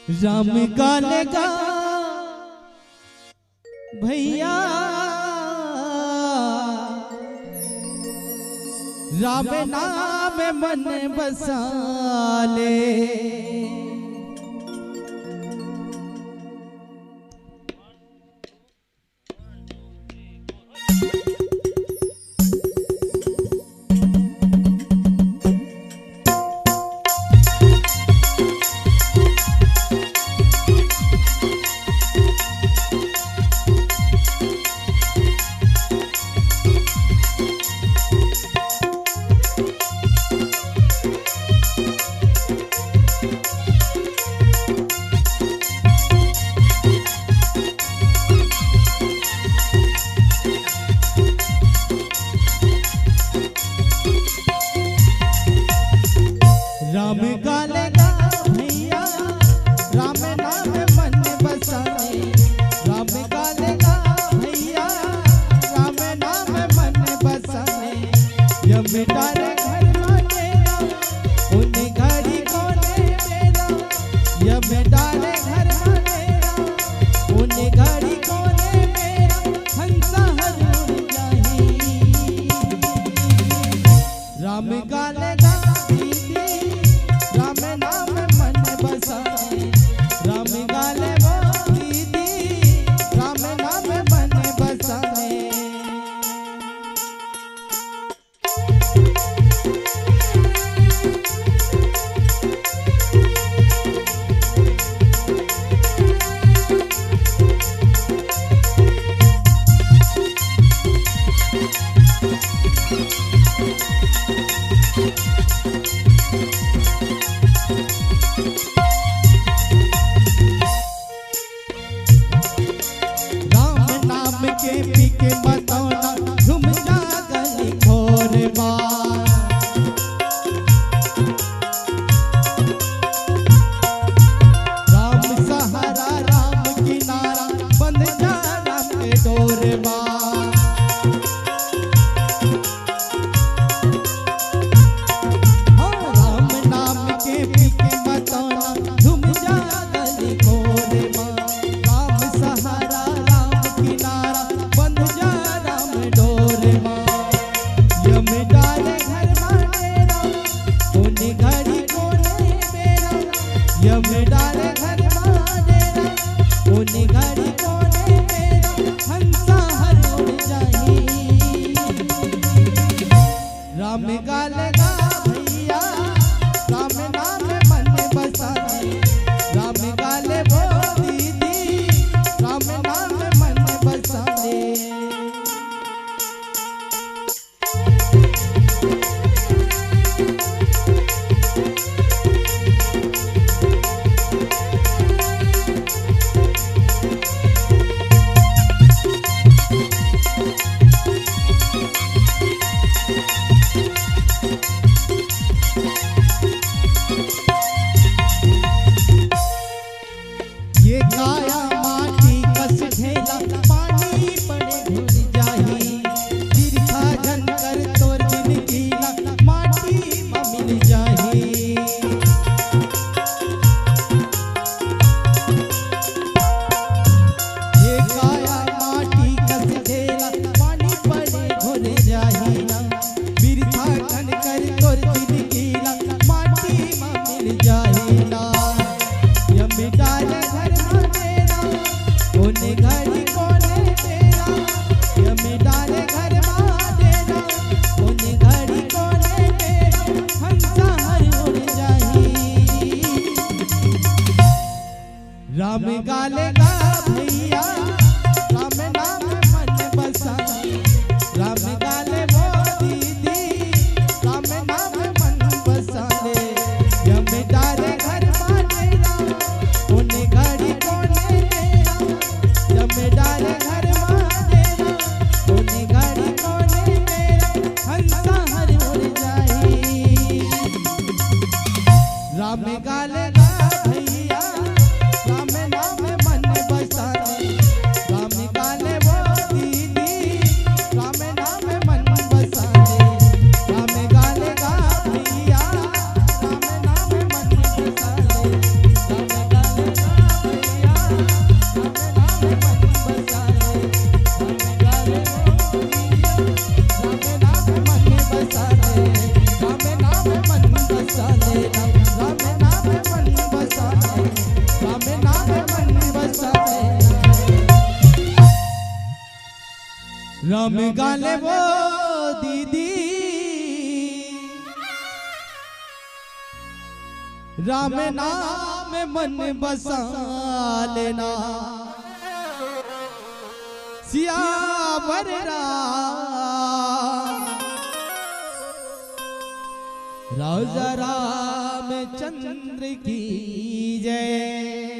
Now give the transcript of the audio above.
राम गालेगा भैया राम नाम मन बसा ले। राम गालेगा भैया राम नाम मन बसाए। राम गालेगा भैया राम नाम मन बसाए। यम डाले घर मानेगा उन्हें घड़ी कोने मेरा। यम डाले घर मानेगा उन्हें घड़ी कोने मेरा। हंसा हजूर जाही राम गालेगा राम नाम मन बसाए। राम गाले वो दीदी राम नाम मन बसाए। के पी के बताना घूम जा गली खोर बार। राम सहारा राम किनारा बंद जा राम के डोर बार। राम नाम के पी के बताना घूम जा गली खोर बार। राम सहारा राम किनारा बंद जा राम डोर मार। यम डाले घर मानेरा उन्हें घड़ी कोने मेरा। यम डाले घर मानेरा उन्हें घड़ी कोने मेरा। हंसा हर उड़ जाही राम गालेगा भैया राम नाम मन बसाए। राम गाले वो दीदी राम नाम मन बसाए। ये काया माटी कस ढेला पानी पड़े घुल जाही। तिरखा झनकर तोर दिन गीला माटी में मिल जाही। ये काया माटी कस ढेला पानी पड़े घुल जाही ना। तिरखा झनकर तोर दिन गीला माटी में मिल जाही ना। यम डाले घर मानेरा उन्हें घड़ी कोने मेरा। यम डाले घर मानेरा उन्हें घड़ी कोने मेरा। हंसा हर उड़ जाही राम गालेगा भैया राम नाम मन बसाए। राम गाले वो दीदी राम नाम मन बसाए। यम डाले घर मानेरा उन्हें घड़ी कोने मेरा। यम डाले घर मानेरा उन्हें घड़ी कोने मेरा। हंसा हर उड़ जाही राम गालेगा भैया राम नाम मन बसाए। राम गाले वो दीदी राम नाम मन बसाए। राम गालेगा भैया राम नाम मन बसाए। राम गालेगा गाले वो दीदी राम नाम मन बसा लेना सियावर राजा रामचंद्र की जय।